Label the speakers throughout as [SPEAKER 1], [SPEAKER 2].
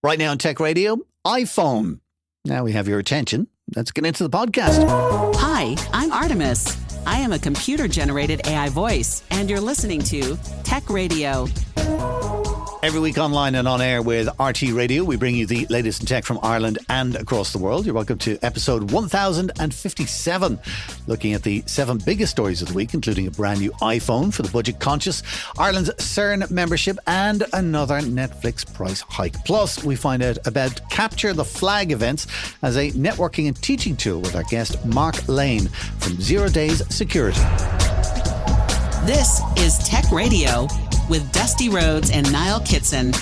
[SPEAKER 1] Right now on Tech Radio, iPhone. Now we have your attention. Let's get into the podcast.
[SPEAKER 2] Hi, I'm Artemis. I am a computer-generated AI voice, and you're listening to Tech Radio.
[SPEAKER 1] Every week online and on air with RT Radio, we bring you the latest in tech from Ireland and across the world. You're welcome to episode 1057, looking at the 7 biggest stories of the week, including a brand new iPhone for the budget conscious, Ireland's CERN membership, and another Netflix price hike. Plus, we find out about Capture the Flag events as a networking and teaching tool with our guest Mark Lane from 0 Days Security.
[SPEAKER 2] This is Tech Radio with Dusty Rhodes and Niall Kitson.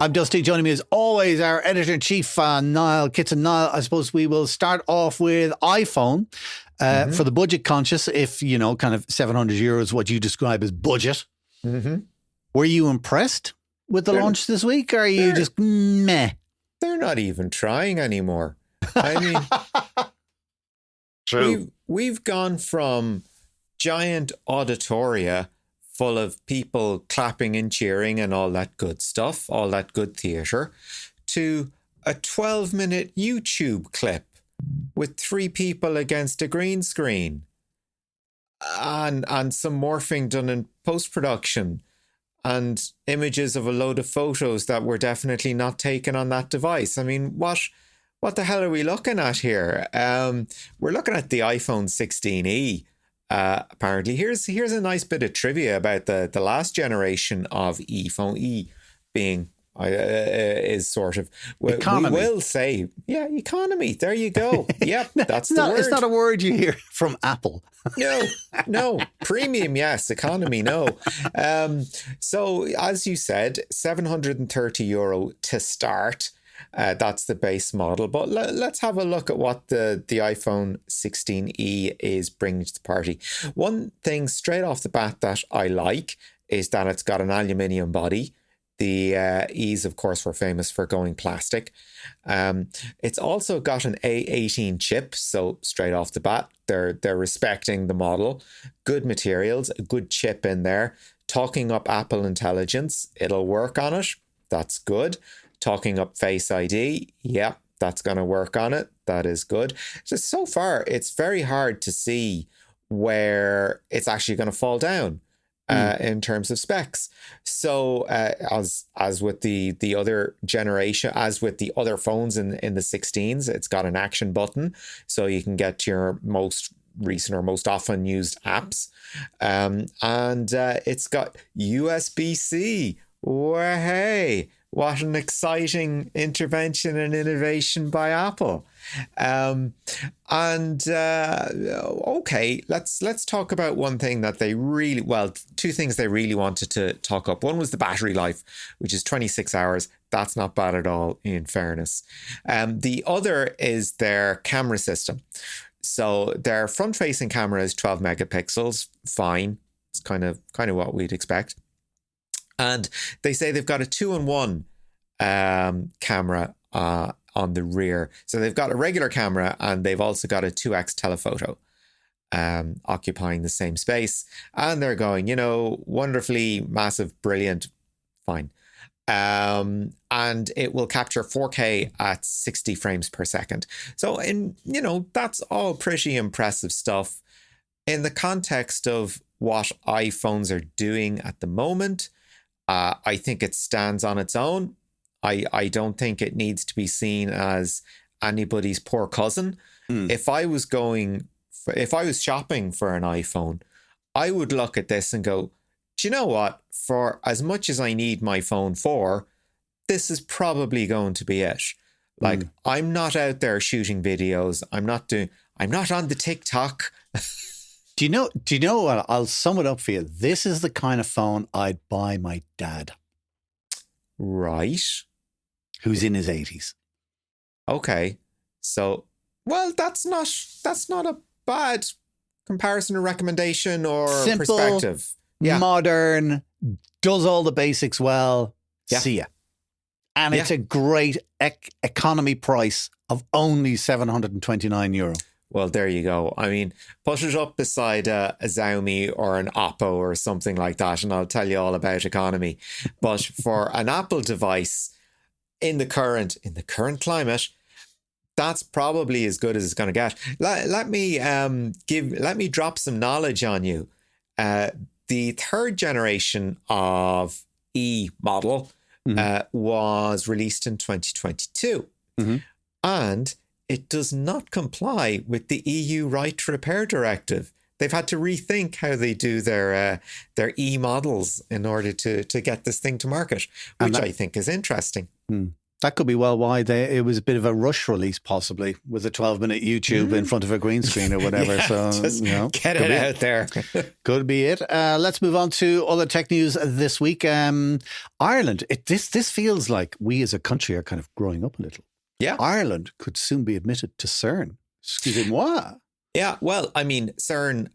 [SPEAKER 1] I'm Dusty. Joining me as always, our editor-in-chief, Niall Kitson. Niall, I suppose we will start off with iPhone for the budget conscious, if, you know, kind of €700, what you describe as budget. Were you impressed with the launch this week, or are you just meh?
[SPEAKER 3] They're not even trying anymore. I mean,
[SPEAKER 1] True.
[SPEAKER 3] We've gone from giant auditoria full of people clapping and cheering and all that good stuff, all that good theatre, to a 12-minute YouTube clip with 3 people against a green screen and some morphing done in post-production and images of a load of photos that were definitely not taken on that device. I mean, what the hell are we looking at here? We're looking at the iPhone 16e. Apparently, here's a nice bit of trivia about the last generation of ePhone. E being is sort of
[SPEAKER 1] economy.
[SPEAKER 3] We will say, economy. There you go. Yep, that's the word.
[SPEAKER 1] It's not a word you hear from Apple.
[SPEAKER 3] No. Premium, yes. Economy, no. So, as you said, €730 to start. That's the base model. But let's have a look at what the iPhone 16e is bringing to the party. One thing straight off the bat that I like is that it's got an aluminium body. The E's, of course, were famous for going plastic. It's also got an A18 chip, so straight off the bat, they're respecting the model. Good materials, a good chip in there. Talking up Apple Intelligence, it'll work on it. That's good. Talking up Face ID, that's going to work on it. That is good. So far, it's very hard to see where it's actually going to fall down in terms of specs. So as with the other generation, as with the other phones in the 16s, it's got an action button, so you can get to your most recent or most often used apps. And it's got USB-C. Well, hey, what an exciting intervention and innovation by Apple. Okay, let's talk about one thing that two things they really wanted to talk up. One was the battery life, which is 26 hours. That's not bad at all, in fairness. The other is their camera system. So their front-facing camera is 12 megapixels. Fine. It's kind of what we'd expect. And they say they've got a 2-in-1 camera on the rear. So they've got a regular camera and they've also got a 2x telephoto occupying the same space. And they're going, wonderfully massive, brilliant, fine. And it will capture 4K at 60 frames per second. So, that's all pretty impressive stuff. In the context of what iPhones are doing at the moment, I think it stands on its own. I don't think it needs to be seen as anybody's poor cousin. If I was shopping for an iPhone, I would look at this and go, do you know what? For as much as I need my phone for, this is probably going to be it. Like, I'm not out there shooting videos. I'm not on the TikTok.
[SPEAKER 1] Do you know what? I'll sum it up for you. This is the kind of phone I'd buy my dad.
[SPEAKER 3] Right.
[SPEAKER 1] Who's in his 80s.
[SPEAKER 3] Okay. So, well, that's not a bad comparison or recommendation or
[SPEAKER 1] simple,
[SPEAKER 3] perspective.
[SPEAKER 1] Modern, does all the basics well.
[SPEAKER 3] Yeah.
[SPEAKER 1] See ya. And it's a great economy price of only €729.
[SPEAKER 3] Well, there you go. I mean, put it up beside a Xiaomi or an Oppo or something like that, and I'll tell you all about economy. But for an Apple device in the current climate, that's probably as good as it's going to get. Let me drop some knowledge on you. The third generation of E model was released in 2022, and it does not comply with the EU Right to Repair Directive. They've had to rethink how they do their E models in order to get this thing to market, which I think is interesting.
[SPEAKER 1] That could be why it was a bit of a rush release, possibly, with a 12-minute YouTube in front of a green screen or whatever.
[SPEAKER 3] Yeah,
[SPEAKER 1] so,
[SPEAKER 3] just get it out there.
[SPEAKER 1] Could be it. Let's move on to other tech news this week. Ireland. This feels like we as a country are kind of growing up a little.
[SPEAKER 3] Yeah.
[SPEAKER 1] Ireland could soon be admitted to CERN. Excusez-moi.
[SPEAKER 3] Yeah, well, I mean, CERN,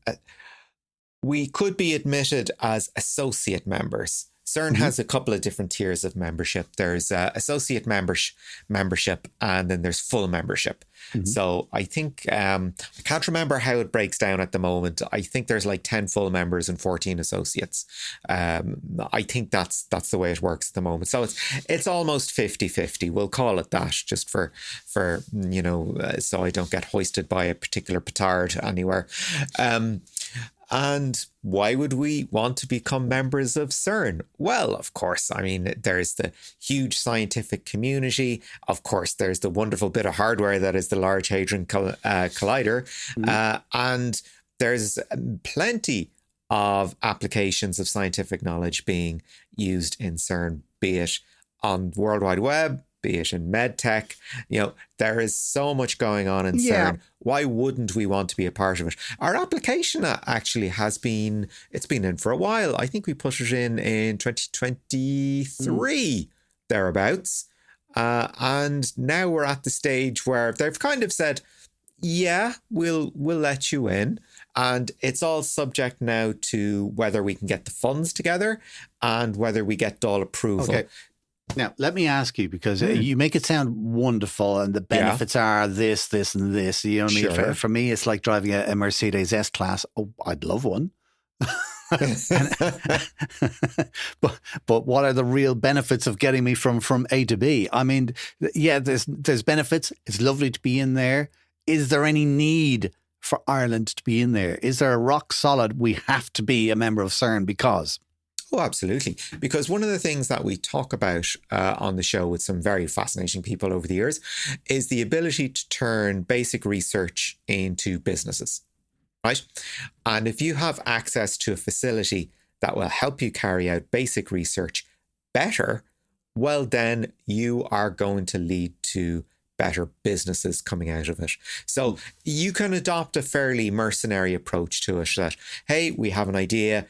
[SPEAKER 3] we could be admitted as associate members. CERN has a couple of different tiers of membership. There's associate membership, and then there's full membership. So I think, I can't remember how it breaks down at the moment. I think there's like 10 full members and 14 associates. I think that's the way it works at the moment. So it's almost 50-50. We'll call it that, just for so I don't get hoisted by a particular petard anywhere. And why would we want to become members of CERN? Well, of course, I mean, there's the huge scientific community. Of course, there's the wonderful bit of hardware that is the Large Hadron Collider. And there's plenty of applications of scientific knowledge being used in CERN, be it on the World Wide Web, be it in medtech. There is so much going on in CERN. Why wouldn't we want to be a part of it? Our application actually it's been in for a while. I think we put it in 2023, thereabouts. And now we're at the stage where they've kind of said, yeah, we'll let you in. And it's all subject now to whether we can get the funds together and whether we get all approval.
[SPEAKER 1] Okay. Now, let me ask you, because you make it sound wonderful and the benefits are this, and this. You know what I mean?
[SPEAKER 3] Sure.
[SPEAKER 1] For me, it's like driving a Mercedes S-Class. Oh, I'd love one. but what are the real benefits of getting me from A to B? I mean, yeah, there's benefits. It's lovely to be in there. Is there any need for Ireland to be in there? Is there a rock solid, we have to be a member of CERN because...
[SPEAKER 3] Oh, absolutely. Because one of the things that we talk about on the show with some very fascinating people over the years is the ability to turn basic research into businesses, right? And if you have access to a facility that will help you carry out basic research better, well, then you are going to lead to better businesses coming out of it. So you can adopt a fairly mercenary approach to it that, hey, we have an idea.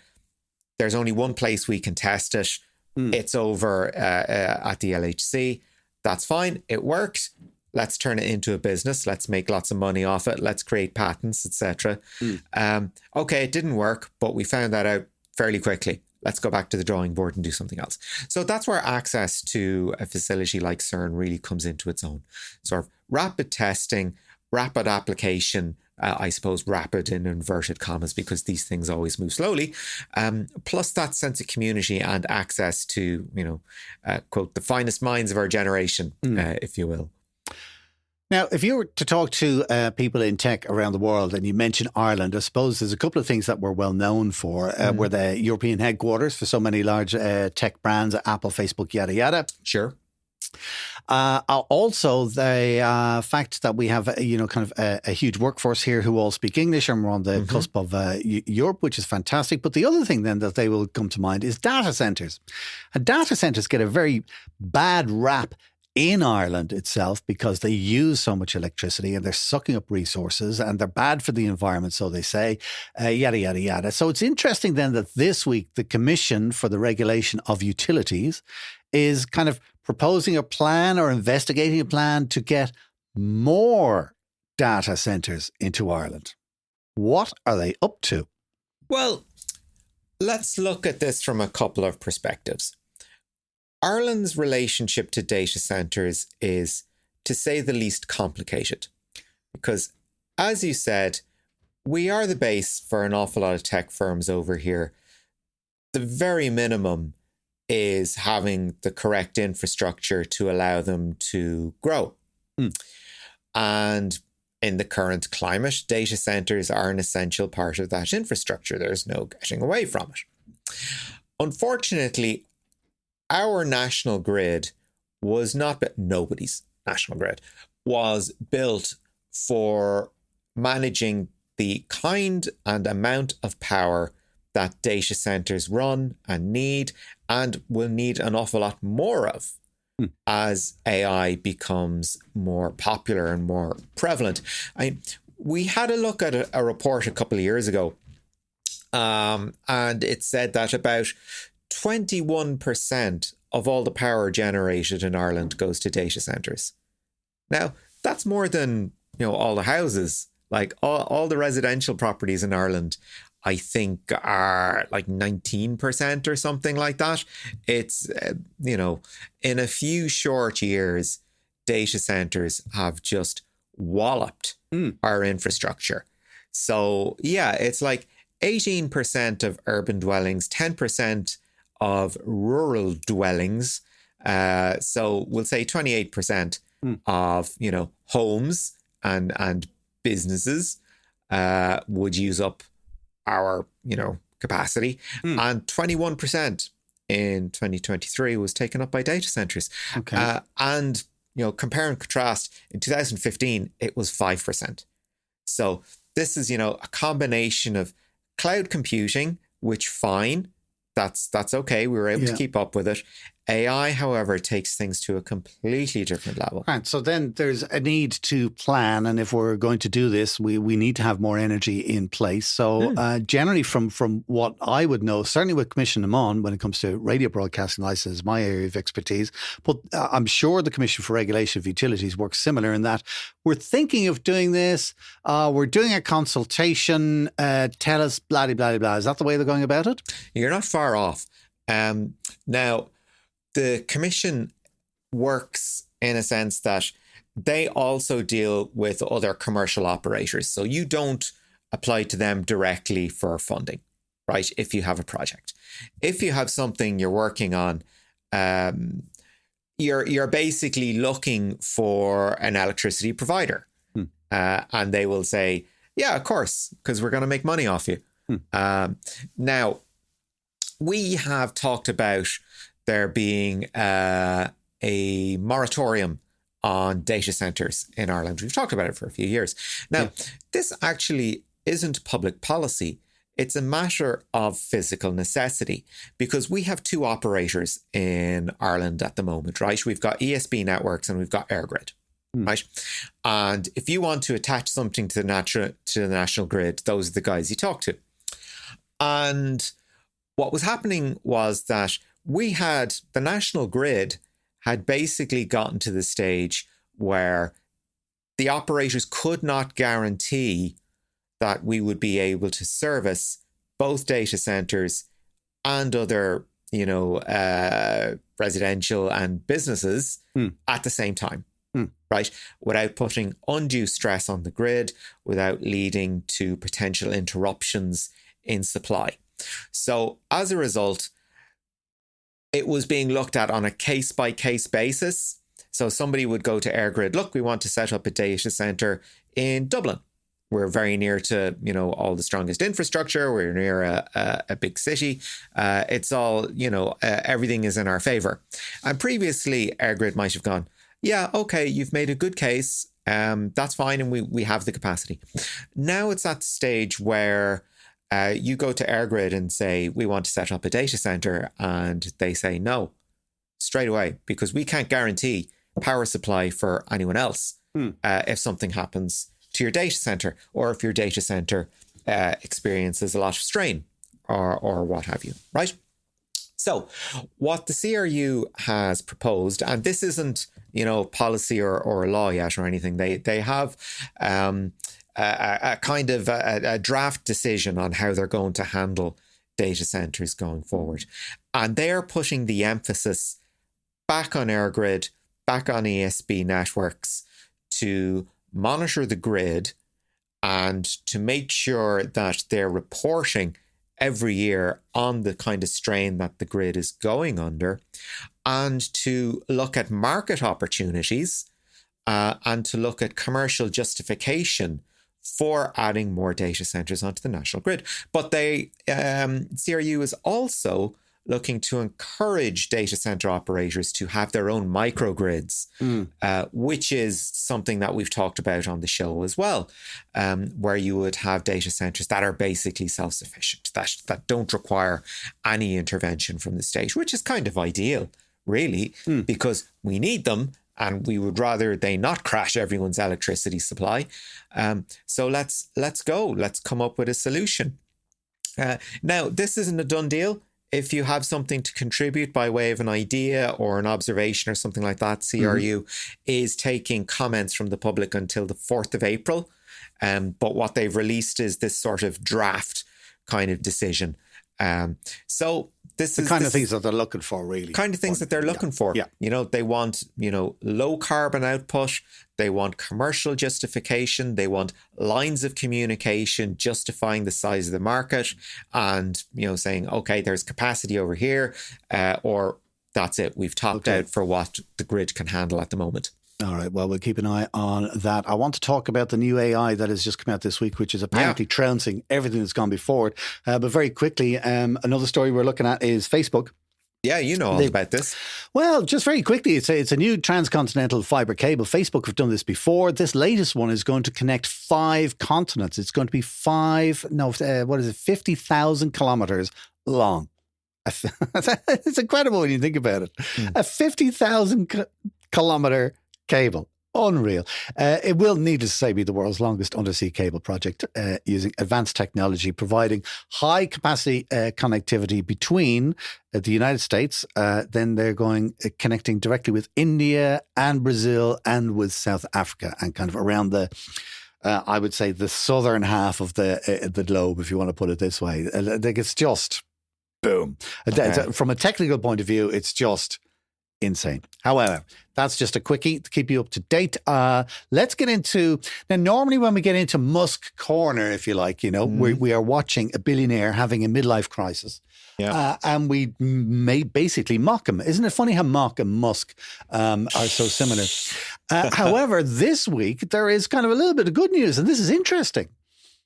[SPEAKER 3] There's only one place we can test it. It's over at the LHC. That's fine. It worked. Let's turn it into a business. Let's make lots of money off it. Let's create patents, etc. Okay, it didn't work, but we found that out fairly quickly. Let's go back to the drawing board and do something else. So that's where access to a facility like CERN really comes into its own. Sort of rapid testing, rapid application, I suppose rapid in inverted commas, because these things always move slowly, plus that sense of community and access to, quote, the finest minds of our generation, if you will.
[SPEAKER 1] Now, if you were to talk to people in tech around the world and you mention Ireland, I suppose there's a couple of things that we're well known for. We're the European headquarters for so many large tech brands, Apple, Facebook, yada, yada.
[SPEAKER 3] Sure.
[SPEAKER 1] Also, the fact that we have, kind of a huge workforce here who all speak English, and we're on the cusp of Europe, which is fantastic. But the other thing then that they will come to mind is data centres. And data centres get a very bad rap in Ireland itself because they use so much electricity and they're sucking up resources and they're bad for the environment, so they say, yada, yada, yada. So it's interesting then that this week the Commission for the Regulation of Utilities is kind of proposing a plan or investigating a plan to get more data centres into Ireland. What are they up to?
[SPEAKER 3] Well, let's look at this from a couple of perspectives. Ireland's relationship to data centres is, to say the least, complicated, because as you said, we are the base for an awful lot of tech firms over here. The very minimum is having the correct infrastructure to allow them to grow. And in the current climate, data centers are an essential part of that infrastructure. There's no getting away from it. Unfortunately, our national grid was not, nobody's national grid was built for managing the kind and amount of power that data centers run and need, and will need an awful lot more of as AI becomes more popular and more prevalent. We had a look at a report a couple of years ago, and it said that about 21% of all the power generated in Ireland goes to data centers. Now, that's more than, all the houses. Like all the residential properties in Ireland, I think, are like 19% or something like that. It's, in a few short years, data centers have just walloped our infrastructure. So, yeah, it's like 18% of urban dwellings, 10% of rural dwellings. So we'll say 28% of, homes and businesses would use up our, capacity. And 21% in 2023 was taken up by data centers.
[SPEAKER 1] Okay.
[SPEAKER 3] And, compare and contrast, in 2015, it was 5%. So this is, a combination of cloud computing, which fine, that's okay. We were able to keep up with it. AI, however, takes things to a completely different level.
[SPEAKER 1] Right. So then there's a need to plan. And if we're going to do this, we need to have more energy in place. So generally from what I would know, certainly with Commission Amon, when it comes to radio broadcasting license, my area of expertise, but I'm sure the Commission for Regulation of Utilities works similar in that we're thinking of doing this. We're doing a consultation. Tell us, blah, blah, blah, blah. Is that the way they're going about it?
[SPEAKER 3] You're not far off. Now, the Commission works in a sense that they also deal with other commercial operators. So you don't apply to them directly for funding, right? If you have a project. If you have something you're working on, you're basically looking for an electricity provider. And they will say, yeah, of course, because we're going to make money off you. Now, we have talked about there being a moratorium on data centers in Ireland. We've talked about it for a few years. Now, this actually isn't public policy. It's a matter of physical necessity because we have two operators in Ireland at the moment, right? We've got ESB networks and we've got EirGrid, right? And if you want to attach something to the national grid, those are the guys you talk to. And what was happening was that the national grid had basically gotten to the stage where the operators could not guarantee that we would be able to service both data centers and other, residential and businesses at the same time, right? Without putting undue stress on the grid, without leading to potential interruptions in supply. So as a result, it was being looked at on a case-by-case basis. So somebody would go to EirGrid, look, we want to set up a data centre in Dublin. We're very near to, all the strongest infrastructure. We're near a big city. It's all, everything is in our favour. And previously, EirGrid might have gone, yeah, okay, you've made a good case. That's fine. And we have the capacity. Now it's at the stage where you go to EirGrid and say, we want to set up a data centre, and they say no straight away because we can't guarantee power supply for anyone else if something happens to your data centre or if your data centre experiences a lot of strain or what have you, right? So what the CRU has proposed, and this isn't, policy or law yet or anything, they have a kind of a draft decision on how they're going to handle data centers going forward. And they're putting the emphasis back on EirGrid, back on ESB networks to monitor the grid and to make sure that they're reporting every year on the kind of strain that the grid is going under, and to look at market opportunities and to look at commercial justification for adding more data centers onto the national grid. But CRU is also looking to encourage data center operators to have their own microgrids, which is something that we've talked about on the show as well, where you would have data centers that are basically self-sufficient, that don't require any intervention from the state, which is kind of ideal, really, because we need them and we would rather they not crash everyone's electricity supply. So let's go. Let's come up with a solution. Now, this isn't a done deal. If you have something to contribute by way of an idea or an observation or something like that, CRU is taking comments from the public until the 4th of April. But what they've released is this sort of draft kind of decision. So this is the
[SPEAKER 1] kind of things that they're looking for, really.
[SPEAKER 3] Kind of things that they're looking for.
[SPEAKER 1] Yeah.
[SPEAKER 3] You know, they want, low carbon output. They want commercial justification. They want lines of communication justifying the size of the market and, saying, okay, there's capacity over here, or that's it. We've topped out for what the grid can handle at the moment.
[SPEAKER 1] All right. Well, we'll keep an eye on that. I want to talk about the new AI that has just come out this week, which is apparently trouncing everything that's gone before it. But very quickly, another story we're looking at is Facebook.
[SPEAKER 3] Yeah, you know all about this.
[SPEAKER 1] Well, just very quickly, it's a new transcontinental fiber cable. Facebook have done this before. This latest one is going to connect 5 continents. It's going to be 50,000 kilometers long. It's incredible when you think about it. A 50,000 kilometer cable. Unreal. It will, needless to say, be the world's longest undersea cable project using advanced technology, providing high capacity connectivity between the United States. Then they're going connecting directly with India and Brazil and with South Africa and kind of around the, I would say, the southern half of the globe, if you want to put it this way. It's just boom. Okay. From a technical point of view, it's just insane. However, that's just a quickie to keep you up to date. Let's get into, now normally when we get into Musk corner, if you like, we are watching a billionaire having a midlife crisis. Yeah. And we may basically mock him. Isn't it funny how mock and Musk are so similar? However, this week there is kind of a little bit of good news, and this is interesting.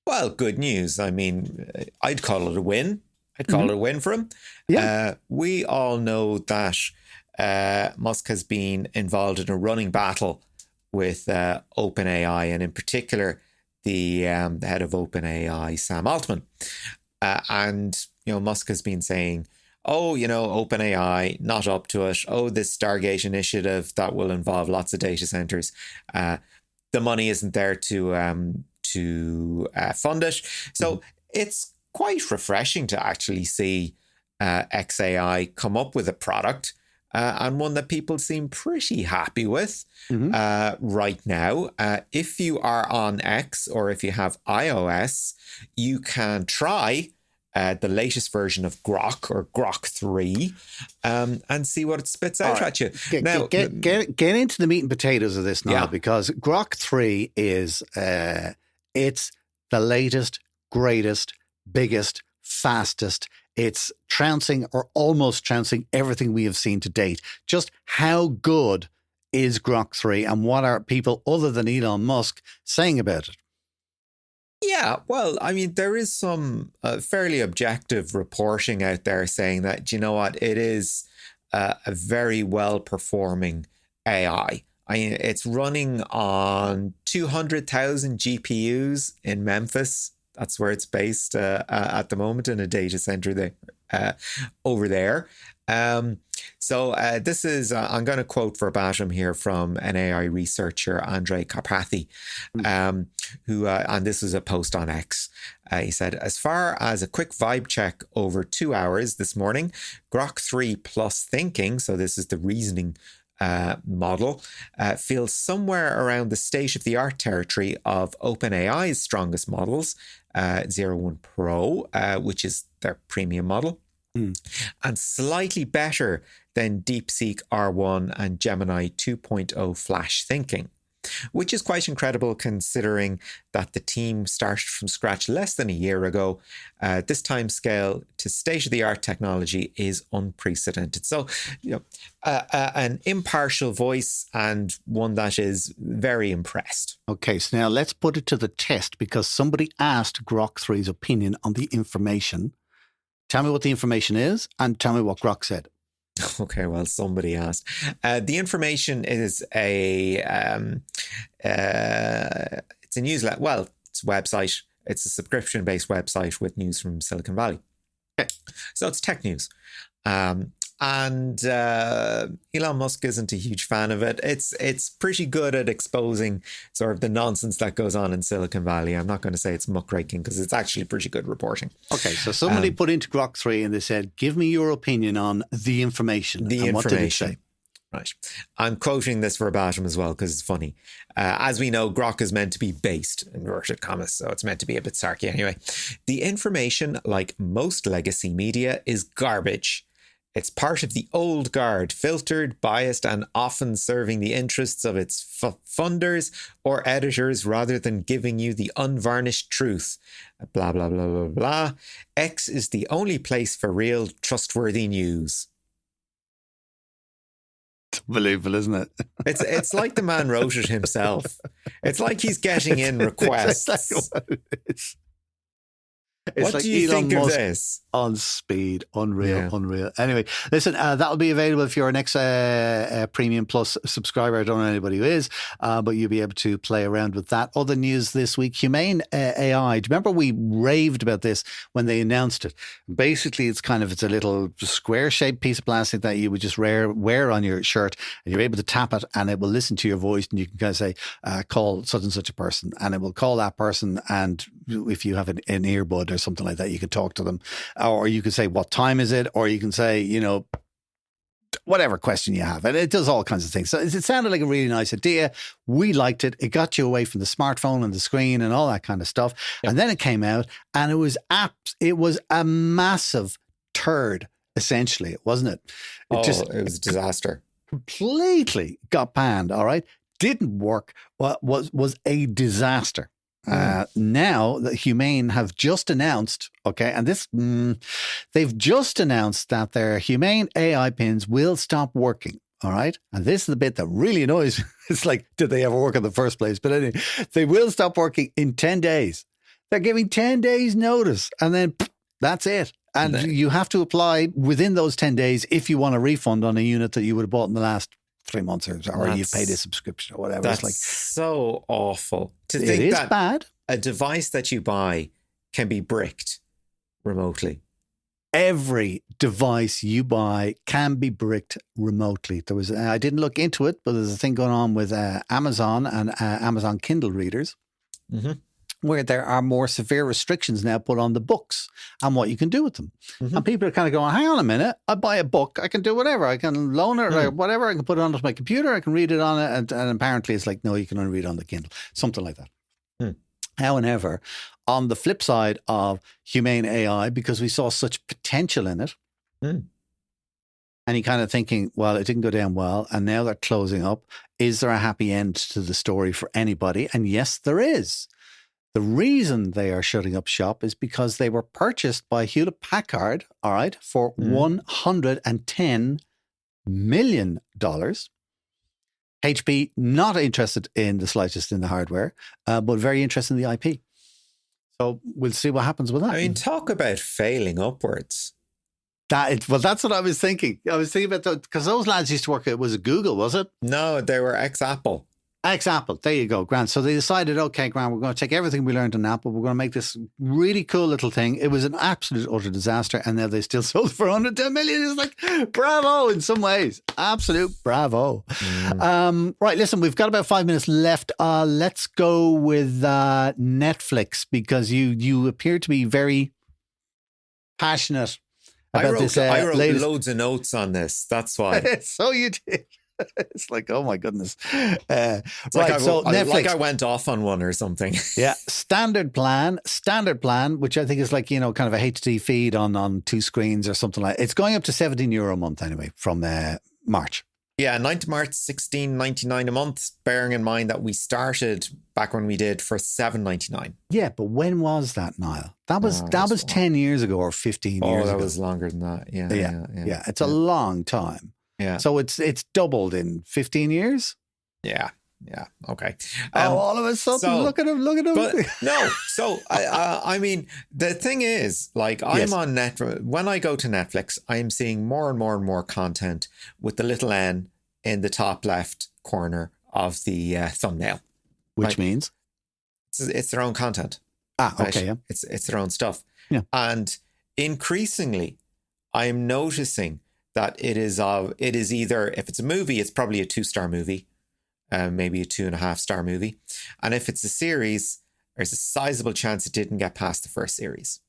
[SPEAKER 3] Well, good news. I mean, I'd call it a win. I'd call it a win for him. Yeah. We all know that Musk has been involved in a running battle with OpenAI, and in particular the head of OpenAI, Sam Altman. And Musk has been saying, OpenAI not up to it. Oh, this Stargate initiative that will involve lots of data centers. The money isn't there to fund it. So it's quite refreshing to actually see XAI come up with a product. And one that people seem pretty happy with right now. If you are on X or if you have iOS, you can try the latest version of Grok or Grok 3 and see what it spits out at you.
[SPEAKER 1] Get into the meat and potatoes of this now, because Grok 3 is it's the latest, greatest, biggest, fastest. It's trouncing or almost trouncing everything we have seen to date. Just how good is Grok 3 and what are people other than Elon Musk saying about it?
[SPEAKER 3] Yeah, well, I mean, there is some fairly objective reporting out there saying that, it is a very well-performing AI. I mean, it's running on 200,000 GPUs in Memphis. That's where it's based at the moment, in a data center there, over there. So this is, I'm going to quote verbatim here from an AI researcher, Andrei Karpathy, who, and this is a post on X. He said, as far as a quick vibe check over 2 hours this morning, Grok 3 plus thinking, so this is the reasoning model, feels somewhere around the state-of-the-art territory of OpenAI's strongest models, 01 Pro, which is their premium model, and slightly better than DeepSeek R1 and Gemini 2.0 Flash Thinking. which is quite incredible considering that the team started from scratch less than a year ago. This time scale to state-of-the-art technology is unprecedented. So, an impartial voice and one that is very impressed.
[SPEAKER 1] Okay, so now let's put it to the test because somebody asked Grok 3's opinion on the information. Tell me what the information is and tell me what Grok said.
[SPEAKER 3] Okay, well, somebody asked. The information is it's a newsletter. Well, it's a website. It's a subscription-based website with news from Silicon Valley. Okay. So it's tech news. And Elon Musk isn't a huge fan of it. It's pretty good at exposing sort of the nonsense that goes on in Silicon Valley. I'm not going to say it's muckraking because it's actually pretty good reporting.
[SPEAKER 1] Okay, so somebody put into Grok 3 and they said, give me your opinion on the information. What did it say?
[SPEAKER 3] Right. I'm quoting this verbatim as well because it's funny. As we know, Grok is meant to be based, in inverted commas, so it's meant to be a bit sarky anyway. The information, like most legacy media, is garbage. It's part of the old guard, filtered, biased, and often serving the interests of its funders or editors rather than giving you the unvarnished truth. Blah, blah, blah, blah, blah. X is the only place for real, trustworthy news.
[SPEAKER 1] It's unbelievable, isn't it?
[SPEAKER 3] It's like the man wrote it himself. It's like he's getting in requests.
[SPEAKER 1] It's exactly what it is.
[SPEAKER 3] What
[SPEAKER 1] like
[SPEAKER 3] do you
[SPEAKER 1] Elon
[SPEAKER 3] think
[SPEAKER 1] Musk
[SPEAKER 3] of this?
[SPEAKER 1] On speed. Unreal. Anyway, listen, that'll be available if you're an Premium Plus subscriber. I don't know anybody who is, but you'll be able to play around with that. Other news this week, Humane AI. Do you remember we raved about this when they announced it? Basically, it's a little square-shaped piece of plastic that you would just wear on your shirt, and you're able to tap it, and it will listen to your voice, and you can kind of say, call such and such a person, and it will call that person, and if you have an earbud or something like that, you can talk to them, or you can say, what time is it? Or you can say, whatever question you have. And it does all kinds of things. So it sounded like a really nice idea. We liked it. It got you away from the smartphone and the screen and all that kind of stuff. Yep. And then it came out and it was a massive turd, essentially, wasn't it? It
[SPEAKER 3] was a disaster.
[SPEAKER 1] Completely got banned. All right. Didn't work. Was a disaster. Now the Humane have just announced, and they've just announced that their Humane AI pins will stop working. All right. And this is the bit that really annoys me. It's like, did they ever work in the first place? But anyway, they will stop working in 10 days. They're giving 10 days notice and then that's it. And you have to apply within those 10 days if you want a refund on a unit that you would have bought in the last 3 months or you've paid a subscription or whatever.
[SPEAKER 3] That's
[SPEAKER 1] it's like
[SPEAKER 3] so awful to think
[SPEAKER 1] it is
[SPEAKER 3] that
[SPEAKER 1] bad.
[SPEAKER 3] A device that you buy can be bricked remotely.
[SPEAKER 1] Every device you buy can be bricked remotely. There was I didn't look into it, but there's a thing going on with Amazon and Amazon Kindle readers. Mm-hmm. Where there are more severe restrictions now put on the books and what you can do with them. Mm-hmm. And people are kind of going, hang on a minute, I buy a book, I can do whatever. I can loan it or whatever. I can put it onto my computer, I can read it on it. And apparently it's like, no, you can only read it on the Kindle. Something like that. However, on the flip side of Humane AI, because we saw such potential in it, and you're kind of thinking, well, it didn't go down well, and now they're closing up. Is there a happy end to the story for anybody? And yes, there is. The reason they are shutting up shop is because they were purchased by Hewlett Packard, all right, for $110 million. HP not interested in the slightest in the hardware, but very interested in the IP. So we'll see what happens with that.
[SPEAKER 3] I mean, talk about failing upwards.
[SPEAKER 1] That's what I was thinking. I was thinking about that because those lads used to work at, was it Google, was it?
[SPEAKER 3] No, they were ex-Apple.
[SPEAKER 1] Ex-Apple. There you go, Grant. So they decided, okay, Grant, we're going to take everything we learned in Apple. We're going to make this really cool little thing. It was an absolute utter disaster. And now they still sold for 110 million. It's like, bravo in some ways. Absolute bravo. Right, listen, we've got about 5 minutes left. Let's go with Netflix because you appear to be very passionate about this.
[SPEAKER 3] I wrote loads of notes on this. That's why.
[SPEAKER 1] So you did. It's like, oh my goodness.
[SPEAKER 3] Netflix. I went off on one or something.
[SPEAKER 1] Yeah. Standard plan, which I think is like, kind of a HD feed on 2 screens or something like that. It's going up to €17 a month anyway from March.
[SPEAKER 3] Yeah, 9th March, 16.99 a month, bearing in mind that we started back when we did for 7.99.
[SPEAKER 1] Yeah, but when was that, Niall? That was 10 years ago or 15 years ago.
[SPEAKER 3] Oh, that was longer than that. Yeah.
[SPEAKER 1] It's a long time.
[SPEAKER 3] Yeah.
[SPEAKER 1] So it's doubled in 15 years?
[SPEAKER 3] Yeah. Okay.
[SPEAKER 1] All of a sudden, look at him.
[SPEAKER 3] But no. So I mean, the thing is, like, I'm on Netflix. When I go to Netflix, I am seeing more and more and more content with the little N in the top left corner of the thumbnail,
[SPEAKER 1] which means
[SPEAKER 3] it's their own content.
[SPEAKER 1] Okay.
[SPEAKER 3] Right?
[SPEAKER 1] Yeah.
[SPEAKER 3] It's their own stuff.
[SPEAKER 1] Yeah.
[SPEAKER 3] And increasingly, I am noticing that it is either, if it's a movie, it's probably a 2-star movie. Maybe a 2.5-star movie. And if it's a series, there's a sizable chance it didn't get past the first series.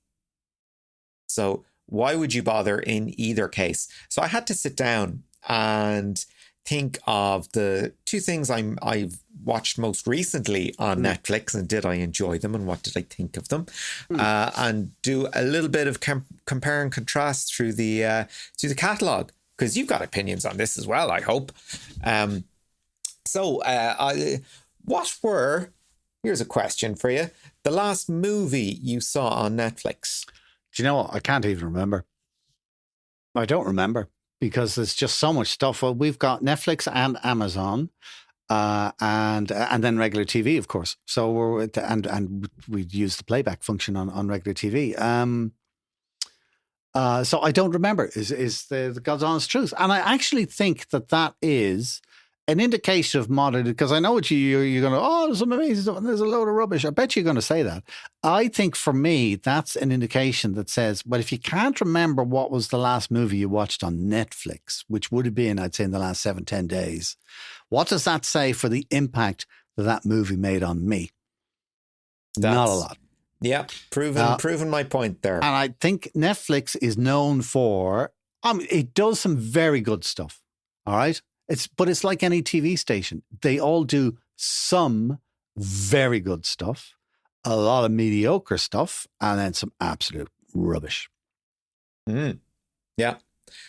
[SPEAKER 3] So why would you bother in either case? So I had to sit down and think of the 2 things I've watched most recently on Netflix, and did I enjoy them and what did I think of them? And do a little bit of compare and contrast through the catalogue, because you've got opinions on this as well, I hope. So, here's a question for you. The last movie you saw on Netflix?
[SPEAKER 1] Do you know what? I can't even remember. I don't remember because there's just so much stuff. Well, we've got Netflix and Amazon, and then regular TV, of course. So and we use the playback function on regular TV. So I don't remember is the God's honest truth. And I actually think that is an indication of modern, because I know what you're going to, there's some amazing stuff and there's a load of rubbish. I bet you're going to say that. I think for me, that's an indication that says, well, if you can't remember what was the last movie you watched on Netflix, which would have been, I'd say, in the last 7-10 days, what does that say for the impact that movie made on me? Not a lot.
[SPEAKER 3] Yeah, proven my point there.
[SPEAKER 1] And I think Netflix is known for, it does some very good stuff. All right. But it's like any TV station. They all do some very good stuff, a lot of mediocre stuff, and then some absolute rubbish.
[SPEAKER 3] Yeah.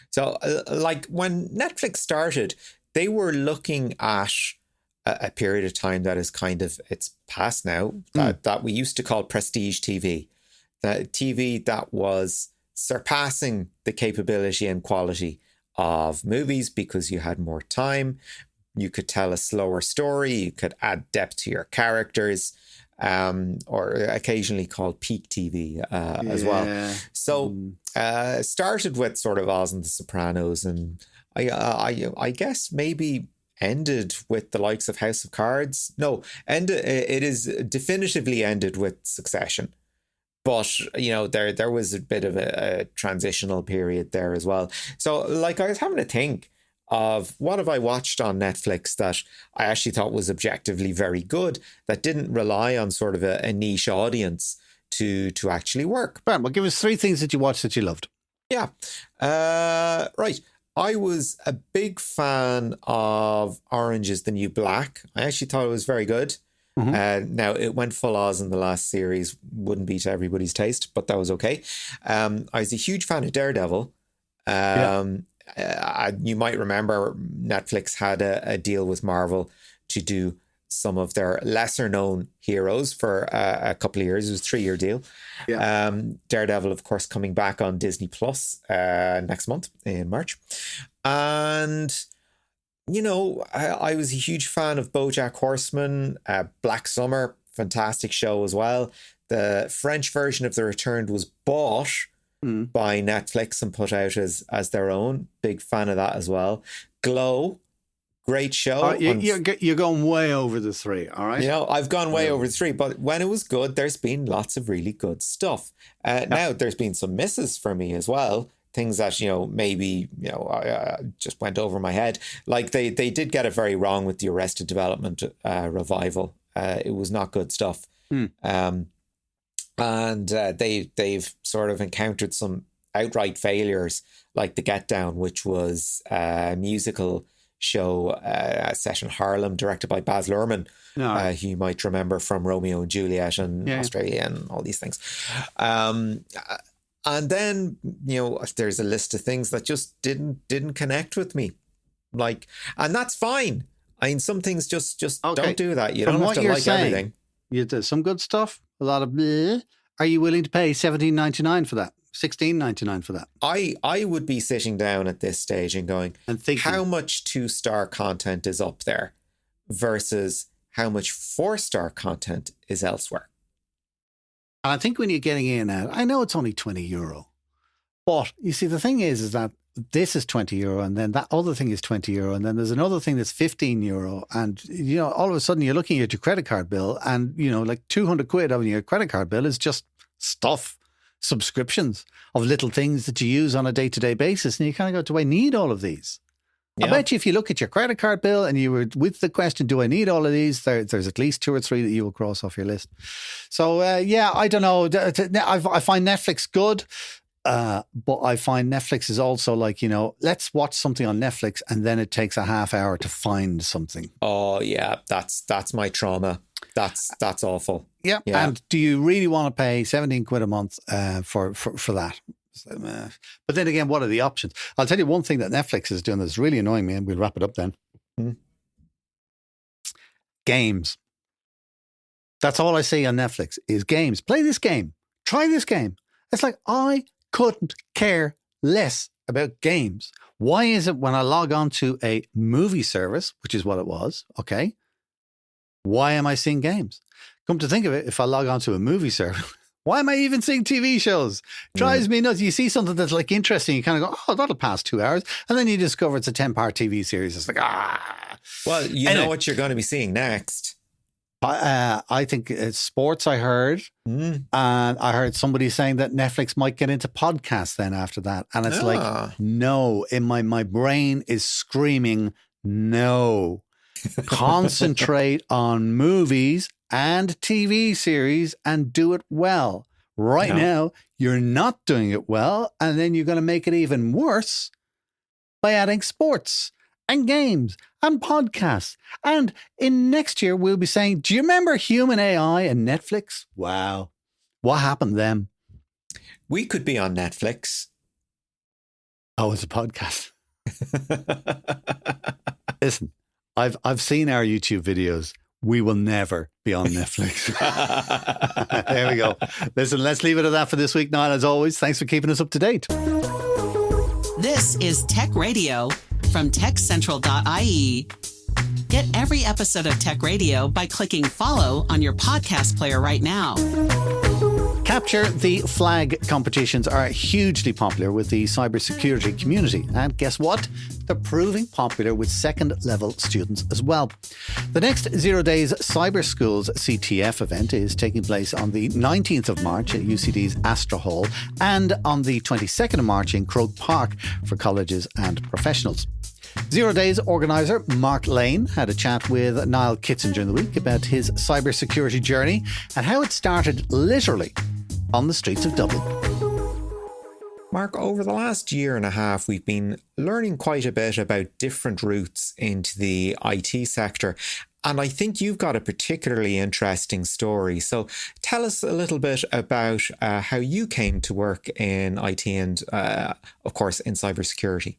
[SPEAKER 3] So like when Netflix started, they were looking at a period of time that is it's past now, that we used to call prestige TV. The TV that was surpassing the capability and quality of movies because you had more time, you could tell a slower story, you could add depth to your characters, or occasionally called peak TV as well. So started with sort of Oz and the Sopranos, and I guess maybe ended with the likes of House of Cards. No, it is definitively ended with Succession. But, there was a bit of a transitional period there as well. So, like, I was having to think of what have I watched on Netflix that I actually thought was objectively very good, that didn't rely on sort of a niche audience to actually work.
[SPEAKER 1] Well, give us 3 things that you watched that you loved.
[SPEAKER 3] Yeah. Right. I was a big fan of Orange is the New Black. I actually thought it was very good. Now, it went full Oz in the last series, wouldn't be to everybody's taste, but that was okay. I was a huge fan of Daredevil. You might remember Netflix had a deal with Marvel to do some of their lesser known heroes for a couple of years. It was a 3-year deal. Daredevil, of course, coming back on Disney Plus next month in March. And I was a huge fan of BoJack Horseman, Black Summer, fantastic show as well. The French version of The Returned was bought by Netflix and put out as their own. Big fan of that as well. Glow, great show.
[SPEAKER 1] You're going way over the 3, all right?
[SPEAKER 3] I've gone way over the 3, but when it was good, there's been lots of really good stuff. Now, there's been some misses for me as well. Things that, maybe, just went over my head. Like they did get it very wrong with the Arrested Development revival. It was not good stuff. And they've sort of encountered some outright failures, like The Get Down, which was a musical show set in Harlem, directed by Baz Luhrmann, who you might remember from Romeo and Juliet and Australia and all these things. And then, there's a list of things that just didn't connect with me. Like, and that's fine. I mean, some things just
[SPEAKER 1] Okay.
[SPEAKER 3] don't do that. You
[SPEAKER 1] From
[SPEAKER 3] don't have
[SPEAKER 1] what
[SPEAKER 3] to
[SPEAKER 1] you're
[SPEAKER 3] like
[SPEAKER 1] saying,
[SPEAKER 3] everything.
[SPEAKER 1] You do some good stuff, a lot of bleh. Are you willing to pay $17.99 for that? $16.99 for that?
[SPEAKER 3] I would be sitting down at this stage and going,
[SPEAKER 1] And thinking,
[SPEAKER 3] how much 2-star content is up there versus how much 4-star content is elsewhere.
[SPEAKER 1] and I think when you're getting in at, I know it's only €20, but you see, the thing is that this is €20 and then that other thing is €20 and then there's another thing that's €15. And, you know, all of a sudden you're looking at your credit card bill and, you know, like 200 quid on your credit card bill is just stuff, subscriptions of little things that you use on a day-to-day basis. And you kind of go, do I need all of these?
[SPEAKER 3] Yeah.
[SPEAKER 1] I bet you if you look at your credit card bill and you were with the question, do I need all of these? There's at least 2 or 3 that you will cross off your list. So, yeah, I don't know. I find Netflix good. But I find Netflix is also like, you know, let's watch something on Netflix and then it takes a half hour to find something.
[SPEAKER 3] Oh yeah, that's my trauma. That's awful.
[SPEAKER 1] Yeah. And do you really want to pay 17 quid a month for that? But then again, what are the options? I'll tell you one thing that Netflix is doing that's really annoying me, and we'll wrap it up then. Games. That's all I see on Netflix is games. Play this game. Try this game. It's like, I couldn't care less about games. Why is it when I log on to a movie service, which is what it was, okay, why am I seeing games? Come to think of it, if I log on to a movie service, why am I even seeing TV shows? Drives me nuts. You see something that's like interesting, you kind of go, oh, that'll pass 2 hours. And then you discover it's a 10-part TV series. It's like,
[SPEAKER 3] Well, you know what you're going to be seeing next.
[SPEAKER 1] I think it's sports, I heard. And I heard somebody saying that Netflix might get into podcasts then after that. And it's like, no, in my brain is screaming, no. Concentrate on movies and TV series and do it well. Right now, you're not doing it well. And then you're going to make it even worse by adding sports and games and podcasts. And in next year, we'll be saying, do you remember human AI and Netflix? Wow. What happened then?
[SPEAKER 3] We could be on Netflix.
[SPEAKER 1] Oh, it's a podcast. Listen, I've seen our YouTube videos. We will never be on Netflix. There we go. Listen, let's leave it at that for this week, Niall. As always, thanks for keeping us up to date.
[SPEAKER 2] This is Tech Radio from TechCentral.ie. Get every episode of Tech Radio by clicking follow on your podcast player right now.
[SPEAKER 1] Capture the Flag competitions are hugely popular with the cybersecurity community. And guess what? They're proving popular with second-level students as well. The next 0 Days Cyber Schools CTF event is taking place on the 19th of March at UCD's Astra Hall and on the 22nd of March in Croke Park for colleges and professionals. 0 Days organiser Mark Lane had a chat with Niall Kitson during the week about his cybersecurity journey and how it started literally on the streets of Dublin.
[SPEAKER 3] Mark, over the last year and a half, we've been learning quite a bit about different routes into the IT sector. And I think you've got a particularly interesting story. So tell us a little bit about how you came to work in IT and, of course, in cybersecurity.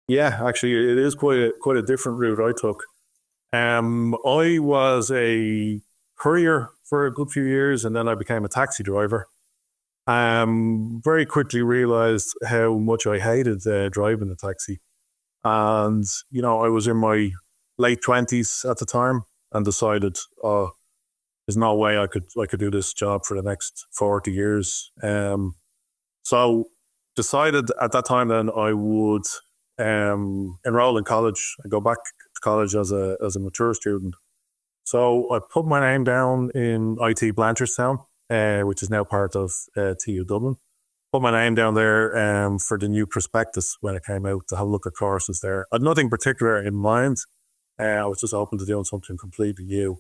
[SPEAKER 4] Yeah, actually, it is quite a different route I took. I was a courier for a good few years, and then I became a taxi driver. Very quickly realised how much I hated driving the taxi. And, you know, I was in my late 20s at the time and decided, there's no way I could do this job for the next 40 years. So decided at that time then I would enroll in college and go back to college as a mature student. So I put my name down in IT Blanchardstown, which is now part of TU Dublin. Put my name down there for the new prospectus when it came out to have a look at courses there. I had nothing particular in mind. I was just open to doing something completely new.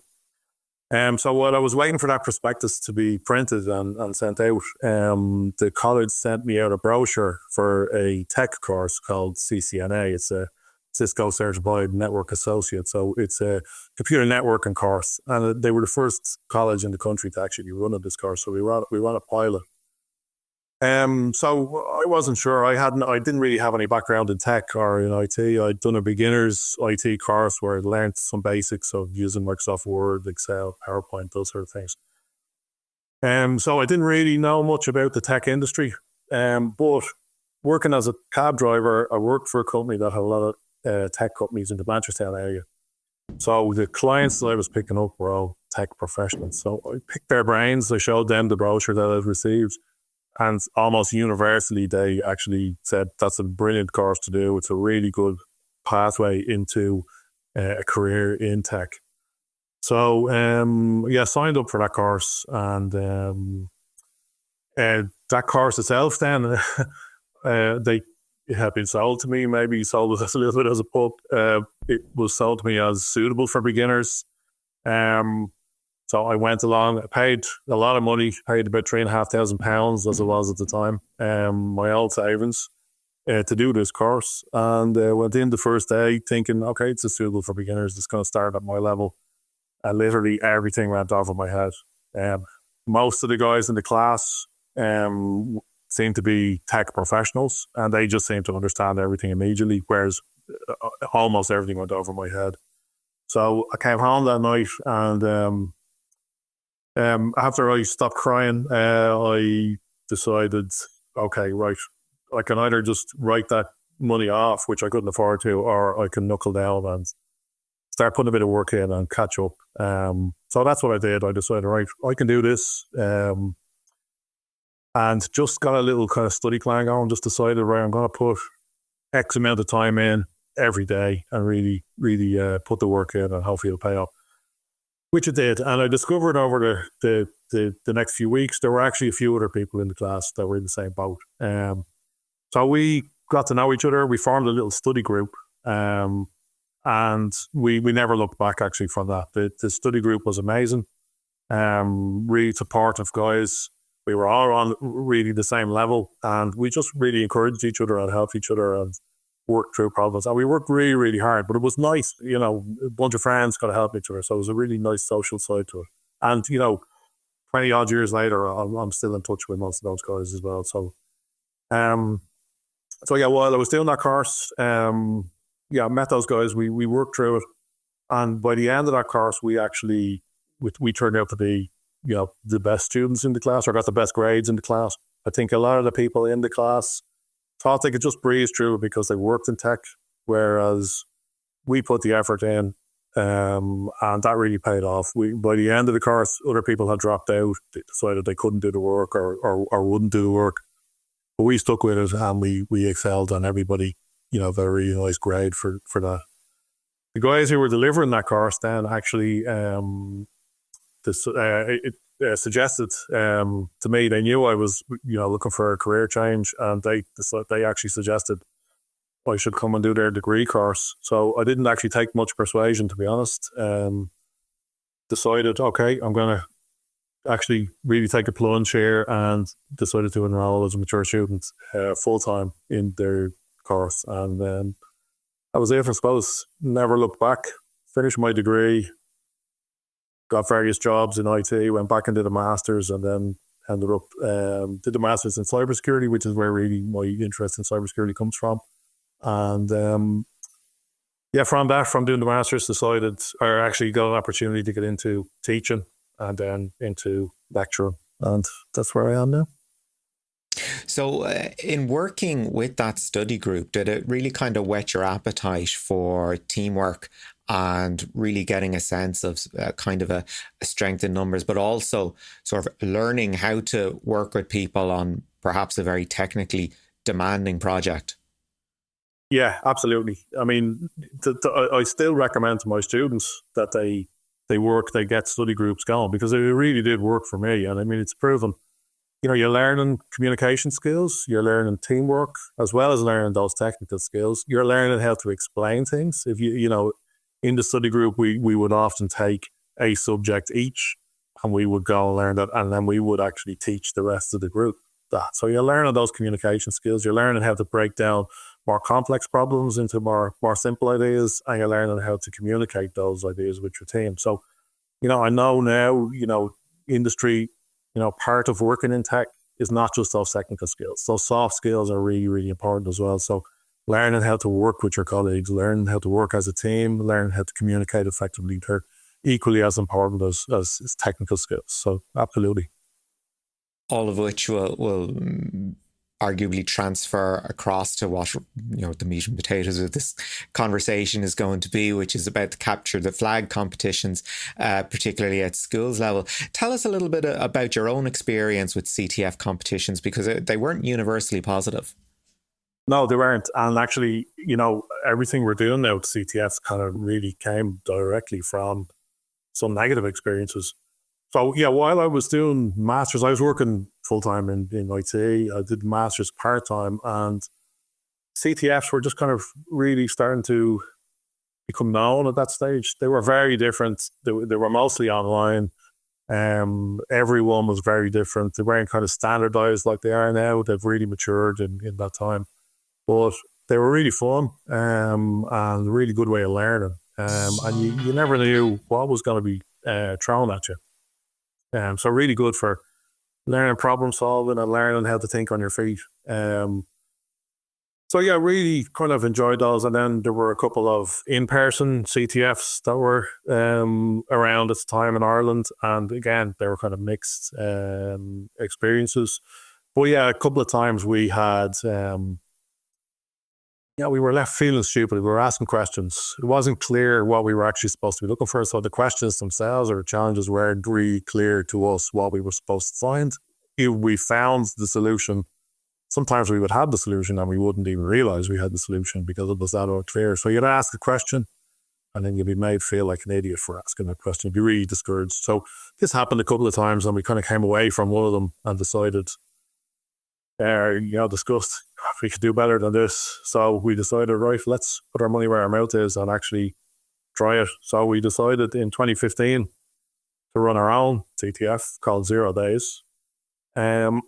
[SPEAKER 4] So while I was waiting for that prospectus to be printed and sent out, the college sent me out a brochure for a tech course called CCNA. It's a Cisco Certified Network Associate. So it's a computer networking course. And they were the first college in the country to actually run this course. So we ran a pilot. So I wasn't sure. I didn't really have any background in tech or in IT. I'd done a beginner's IT course where I learned some basics of using Microsoft Word, Excel, PowerPoint, those sort of things. So I didn't really know much about the tech industry. But working as a cab driver, I worked for a company that had a lot of tech companies in the Manchester area. So the clients that I was picking up were all tech professionals. So I picked their brains. I showed them the brochure that I'd received. And almost universally, they actually said, that's a brilliant course to do. It's a really good pathway into a career in tech. So, signed up for that course. And that course itself then, it had been sold to me, maybe sold a little bit as a pup. It was sold to me as suitable for beginners. So I went along, I paid a lot of money, paid about £3,500 as it was at the time, my old savings, to do this course. And went in the first day thinking, okay, it's suitable for beginners. It's going to start at my level. And literally everything went over my head. Most of the guys in the class seemed to be tech professionals, and they just seemed to understand everything immediately, whereas almost everything went over my head. So I came home that night, and after I stopped crying, I decided, okay, right, I can either just write that money off, which I couldn't afford to, or I can knuckle down and start putting a bit of work in and catch up. So that's what I did. I decided, right, I can do this. And just got a little kind of study plan going, just decided, right, I'm going to put X amount of time in every day and really, really put the work in, and hopefully it'll pay off. Which it did. And I discovered over the next few weeks, there were actually a few other people in the class that were in the same boat. So we got to know each other. We formed a little study group. And we never looked back actually from that. The study group was amazing. Really supportive guys. We were all on really the same level. And we just really encouraged each other and helped each other and worked through problems. And we worked really, really hard, but it was nice, a bunch of friends got to help each other. So it was a really nice social side to it. And, 20 odd years later, I'm still in touch with most of those guys as well. So, while I was doing that course, I met those guys, we worked through it. And by the end of that course, we turned out to be, the best students in the class, or got the best grades in the class. I think a lot of the people in the class thought they could just breeze through it because they worked in tech, whereas we put the effort in, and that really paid off. By the end of the course, other people had dropped out, they decided they couldn't do the work or wouldn't do the work. But we stuck with it, and we excelled, and everybody, got a really nice grade for that. The guys who were delivering that course then actually suggested to me, they knew I was looking for a career change, and they actually suggested I should come and do their degree course. So I didn't actually take much persuasion, to be honest. Decided, okay, I'm going to actually really take a plunge here, and decided to enroll as a mature student full-time in their course. And then I was there for, I suppose, never looked back. Finished my degree, got various jobs in IT, went back and did a master's, and then ended up did the master's in cybersecurity, which is where really my interest in cybersecurity comes from. And from doing the master's, actually got an opportunity to get into teaching and then into lecturing, and that's where I am now.
[SPEAKER 3] So in working with that study group, did it really kind of whet your appetite for teamwork and really getting a sense of kind of a strength in numbers, but also sort of learning how to work with people on perhaps a very technically demanding project?
[SPEAKER 4] Yeah, absolutely. I mean, I still recommend to my students that they get study groups going, because it really did work for me. And I mean, it's proven, you're learning communication skills, you're learning teamwork, as well as learning those technical skills. You're learning how to explain things. If in the study group, we would often take a subject each, and we would go and learn that, and then we would actually teach the rest of the group that. So you're learning those communication skills, you're learning how to break down more complex problems into more simple ideas, and you're learning how to communicate those ideas with your team. So, I know now, industry, part of working in tech is not just those technical skills. Those soft skills are really, really important as well. So learning how to work with your colleagues, learning how to work as a team, learning how to communicate effectively, they're equally as important as technical skills. So absolutely.
[SPEAKER 3] All of which will arguably transfer across to what, the meat and potatoes of this conversation is going to be, which is about the capture the flag competitions, particularly at schools level. Tell us a little bit about your own experience with CTF competitions, because they weren't universally positive.
[SPEAKER 4] No, they weren't. And actually, everything we're doing now with CTFs kind of really came directly from some negative experiences. So, while I was doing masters, I was working full-time in IT. I did masters part-time, and CTFs were just kind of really starting to become known at that stage. They were very different. They were mostly online. Everyone was very different. They weren't kind of standardized like they are now. They've really matured in that time. But they were really fun and a really good way of learning. And you never knew what was going to be thrown at you. So really good for learning problem solving and learning how to think on your feet. Really kind of enjoyed those. And then there were a couple of in-person CTFs that were around at the time in Ireland. And again, they were kind of mixed experiences. But a couple of times we had... we were left feeling stupid. We were asking questions. It wasn't clear what we were actually supposed to be looking for. So the questions themselves or the challenges weren't really clear to us what we were supposed to find. If we found the solution, sometimes we would have the solution and we wouldn't even realize we had the solution because it was that unclear. So you'd ask a question and then you'd be made feel like an idiot for asking that question. You'd be really discouraged. So this happened a couple of times and we kind of came away from one of them and decided, discussed we could do better than this. So we decided, right, let's put our money where our mouth is and actually try it. So we decided in 2015 to run our own CTF called ZeroDays. And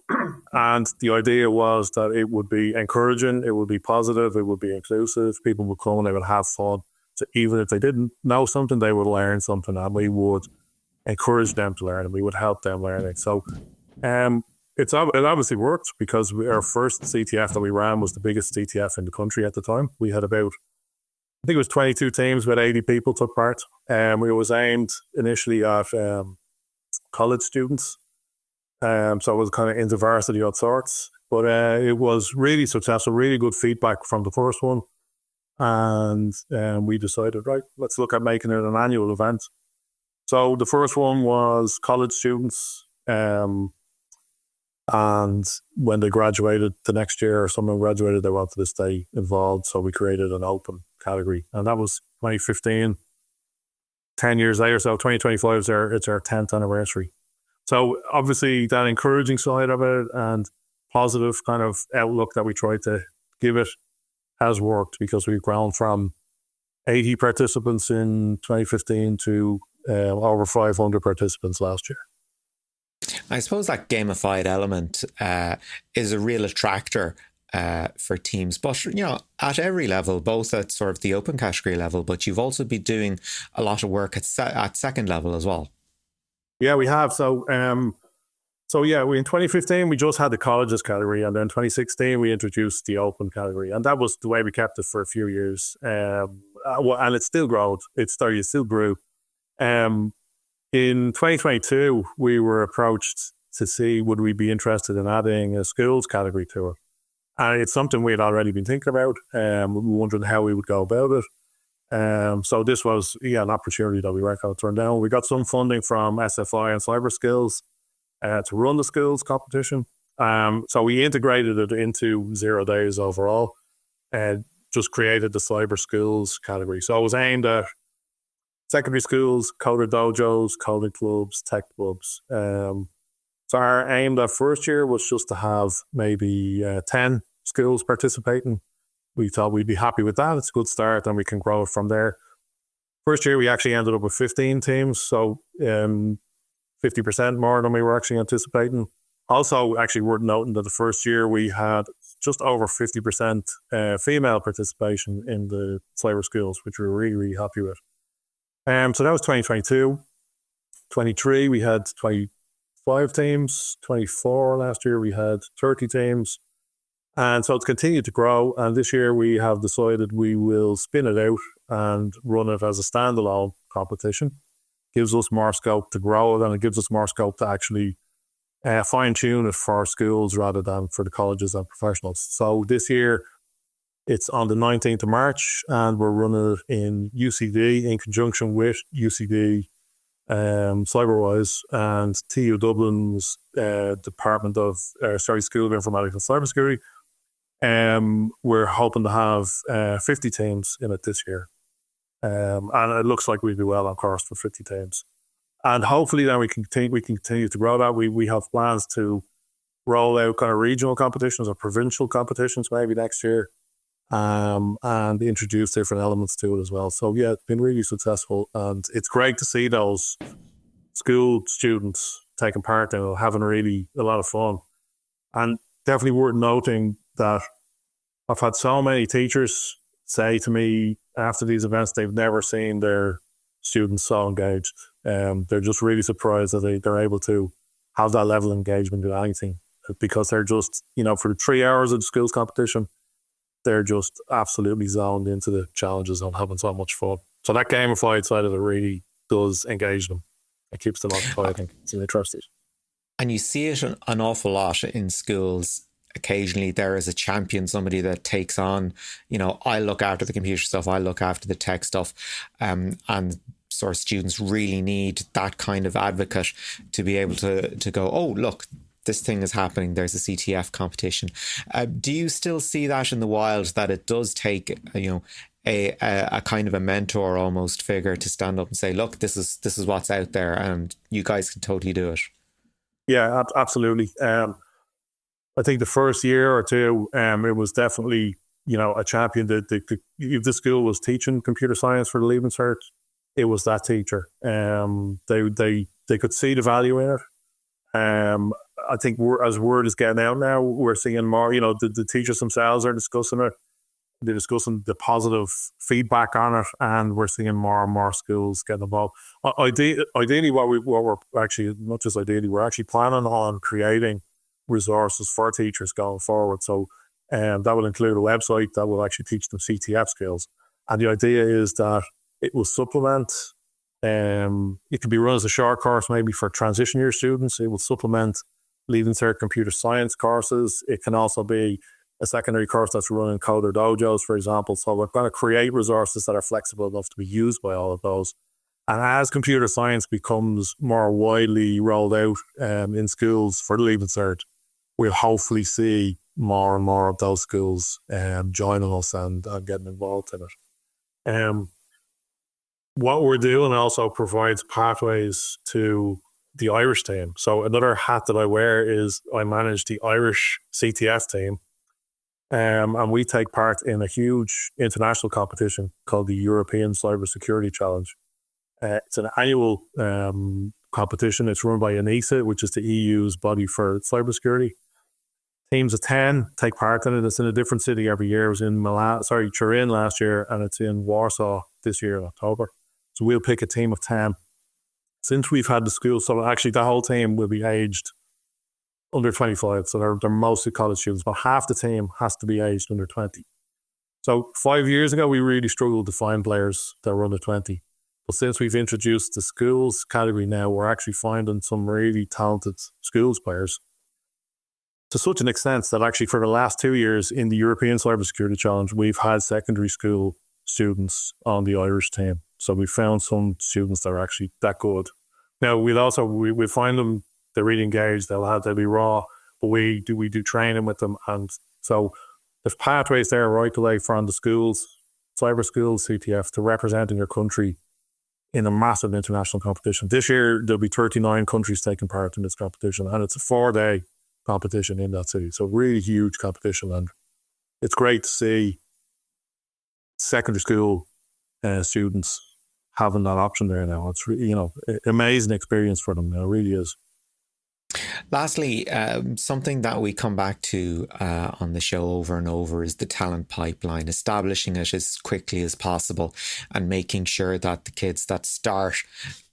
[SPEAKER 4] the idea was that it would be encouraging, it would be positive, it would be inclusive. People would come and they would have fun. So even if they didn't know something, they would learn something and we would encourage them to learn and we would help them learn it. So it obviously worked because our first CTF that we ran was the biggest CTF in the country at the time. We had about, I think it was 22 teams, about 80 people took part. It was aimed initially at college students. So it was kind of InterVarsity of sorts. But it was really successful, really good feedback from the first one. And we decided, right, let's look at making it an annual event. So the first one was college students. And when they graduated the next year or someone graduated, they wanted to stay involved. So we created an open category. And that was 2015, 10 years later. So 2025 it's our 10th anniversary. So obviously that encouraging side of it and positive kind of outlook that we tried to give it has worked because we've grown from 80 participants in 2015 to over 500 participants last year.
[SPEAKER 3] I suppose that gamified element is a real attractor for teams, but at every level, both at sort of the open category level, but you've also been doing a lot of work at second level as well.
[SPEAKER 4] Yeah, we have. So in 2015 we just had the colleges category, and then 2016 we introduced the open category, and that was the way we kept it for a few years. And it still grew. It still grew. In 2022, we were approached to see would we be interested in adding a schools category to it. And it's something we had already been thinking about. We were wondering how we would go about it. So this was an opportunity that we weren't going to turn down. We got some funding from SFI and Cyber Skills to run the schools competition. So we integrated it into ZeroDays overall and just created the Cyber Skills category. So it was aimed at secondary schools, coder dojos, coding clubs, tech clubs. So our aim that first year was just to have maybe 10 schools participating. We thought we'd be happy with that. It's a good start and we can grow it from there. First year, we actually ended up with 15 teams. So 50% more than we were actually anticipating. Also, actually worth noting that the first year we had just over 50% female participation in the cyber skills, which we were really, really happy with. So that was 2022. 23, we had 25% 25 teams, 24 last year. We had 30 teams. And so it's continued to grow. And this year we have decided we will spin it out and run it as a standalone competition. Gives us more scope to grow it, and it gives us more scope to actually fine tune it for schools rather than for the colleges and professionals. So this year it's on the 19th of March, and we're running it in UCD in conjunction with UCD, CyberWise, and TU Dublin's Department of School of Informatics and Cybersecurity. We're hoping to have 50 teams in it this year. And it looks like we'll be well on course for 50 teams. And hopefully then we can continue to grow that. We have plans to roll out kind of regional competitions or provincial competitions maybe next year, and introduce different elements to it as well. So yeah, it's been really successful, and it's great to see those school students taking part in it, having really a lot of fun. And definitely worth noting that I've had so many teachers say to me after these events they've never seen their students so engaged. They're just really surprised that they're able to have that level of engagement with anything, because they're just, for the 3 hours of the schools competition, they're just absolutely zoned into the challenges and having so much fun. So that gamified side of it really does engage them. It keeps them occupied, I think. It's interesting.
[SPEAKER 3] And you see it an awful lot in schools. Occasionally there is a champion, somebody that takes on, I look after the computer stuff, I look after the tech stuff, and sort of students really need that kind of advocate to be able to go, oh, look, this thing is happening, there's a CTF competition. Do you still see that in the wild, that it does take, a kind of a mentor almost figure to stand up and say, look, this is what's out there and you guys can totally do it?
[SPEAKER 4] Yeah, absolutely. I think the first year or two, it was definitely, a champion. If the school was teaching computer science for the Leaving Cert, it was that teacher. They could see the value in it. I think as word is getting out now, we're seeing more, the teachers themselves are discussing it. They're discussing the positive feedback on it, and we're seeing more and more schools getting involved. Ideally, we're actually planning on creating resources for teachers going forward. So that will include a website that will actually teach them CTF skills. And the idea is that it will supplement, it can be run as a short course maybe for transition year students. It will supplement Leaving Cert computer science courses. It can also be a secondary course that's run in coder dojos, for example. So we're going to create resources that are flexible enough to be used by all of those. And as computer science becomes more widely rolled out in schools for the Leaving Cert, we'll hopefully see more and more of those schools joining us and getting involved in it. What we're doing also provides pathways to the Irish team. So another hat that I wear is I manage the Irish CTF team. And we take part in a huge international competition called the European Cybersecurity Challenge. It's an annual competition. It's run by ENISA, which is the EU's body for cybersecurity. Teams of 10 take part in it. It's in a different city every year. It was in Turin last year, and it's in Warsaw this year in October. So we'll pick a team of 10. Since we've had the school, so actually the whole team will be aged under 25. So they're mostly college students, but half the team has to be aged under 20. So 5 years ago, we really struggled to find players that were under 20. But since we've introduced the schools category now, we're actually finding some really talented schools players, to such an extent that actually for the last 2 years in the European Cybersecurity Challenge, we've had secondary school students on the Irish team. So we found some students that are actually that good. Now we find them, they're really engaged, they'll be raw, but we do training with them. And so there's pathways there right away from the schools, cyber schools, CTF, to representing your country in a massive international competition. This year, there'll be 39 countries taking part in this competition, and it's a 4-day competition in that city. So really huge competition, and it's great to see secondary school students having that option there now. It's really, amazing experience for them. It really is.
[SPEAKER 3] Lastly, something that we come back to on the show over and over is the talent pipeline, establishing it as quickly as possible and making sure that the kids that start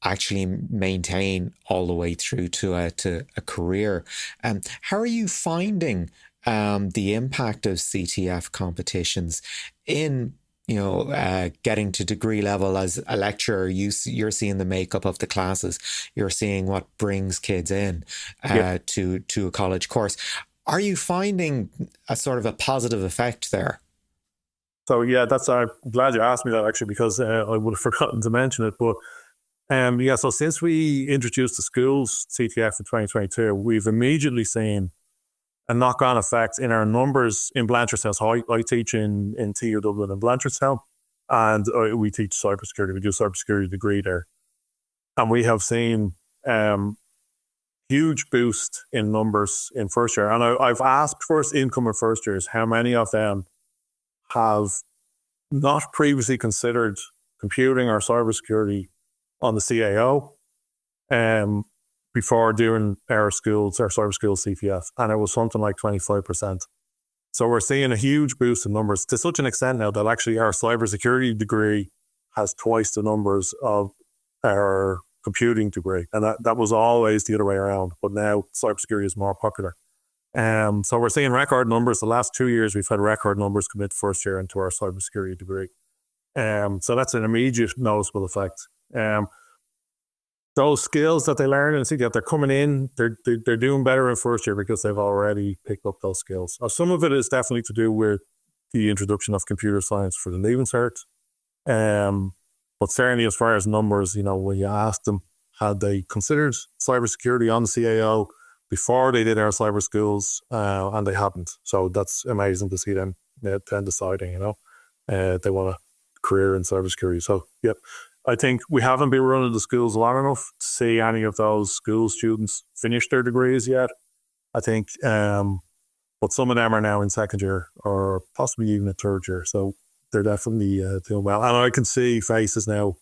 [SPEAKER 3] actually maintain all the way through to a career. How are you finding the impact of CTF competitions in getting to degree level? As a lecturer, you're seeing the makeup of the classes, you're seeing what brings kids in to a college course. Are you finding a sort of a positive effect there?
[SPEAKER 4] So yeah, I'm glad you asked me that, actually, because I would have forgotten to mention it. But so since we introduced the schools CTF in 2022, we've immediately seen a knock-on effect in our numbers in Blanchardstown. So I teach in TU Dublin and Blanchardstown, and we teach cybersecurity. We do a cybersecurity degree there. And we have seen huge boost in numbers in first year. And I've asked first incoming first years how many of them have not previously considered computing or cybersecurity on the CAO before doing our cyber skills CTF, and it was something like 25%. So we're seeing a huge boost in numbers to such an extent now that actually our cybersecurity degree has twice the numbers of our computing degree, and that was always the other way around. But now cybersecurity is more popular. So we're seeing record numbers. The last 2 years, we've had record numbers commit first year into our cybersecurity degree. So that's an immediate noticeable effect. Those skills that they learn in CTF, they're coming in, they're doing better in first year because they've already picked up those skills. Some of it is definitely to do with the introduction of computer science for the Leaving Cert. But certainly as far as numbers, when you ask them, had they considered cybersecurity on the CAO before they did our cyber skills, and they hadn't. So that's amazing to see them then deciding, they want a career in cybersecurity. So, yep. I think we haven't been running the schools long enough to see any of those school students finish their degrees yet. I think, but some of them are now in second year or possibly even a third year. So they're definitely doing well. And I can see faces now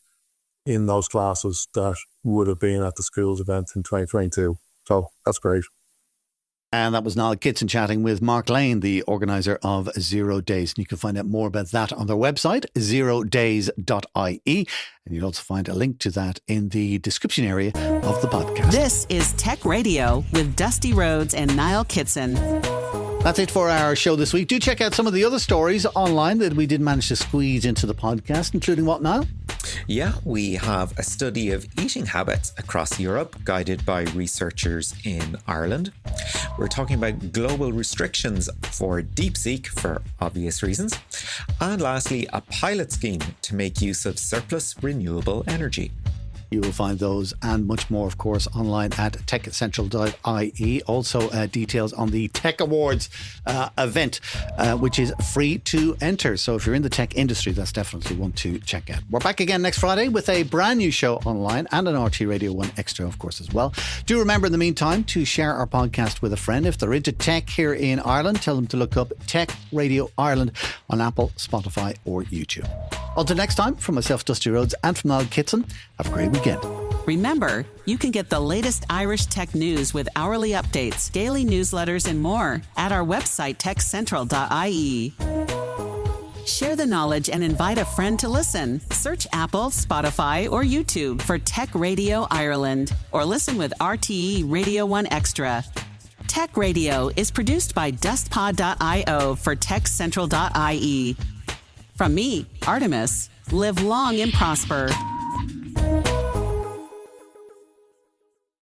[SPEAKER 4] in those classes that would have been at the schools event in 2022. So that's great.
[SPEAKER 1] And that was Niall Kitson chatting with Mark Lane, the organiser of 0 Days. And you can find out more about that on their website, ZeroDays.ie. And you'll also find a link to that in the description area of the podcast.
[SPEAKER 2] This is Tech Radio with Dusty Rhodes and Niall Kitson.
[SPEAKER 1] That's it for our show this week. Do check out some of the other stories online that we did manage to squeeze into the podcast, including what, Niall?
[SPEAKER 3] Yeah, we have a study of eating habits across Europe, guided by researchers in Ireland. We're talking about global restrictions for DeepSeek for obvious reasons. And lastly, a pilot scheme to make use of surplus renewable energy.
[SPEAKER 1] You will find those and much more, of course, online at techcentral.ie. Also, details on the Tech Awards event, which is free to enter. So if you're in the tech industry, that's definitely one to check out. We're back again next Friday with a brand new show online and an RT Radio 1 Extra, of course, as well. Do remember in the meantime to share our podcast with a friend. If they're into tech here in Ireland, tell them to look up Tech Radio Ireland on Apple, Spotify or YouTube. Until next time, from myself, Dusty Rhodes, and from Niall Kitson, have a great weekend.
[SPEAKER 2] Remember, you can get the latest Irish tech news with hourly updates, daily newsletters, and more at our website, techcentral.ie. Share the knowledge and invite a friend to listen. Search Apple, Spotify, or YouTube for Tech Radio Ireland, or listen with RTE Radio 1 Extra. Tech Radio is produced by dustpod.io for techcentral.ie. From me, Artemis, live long and prosper.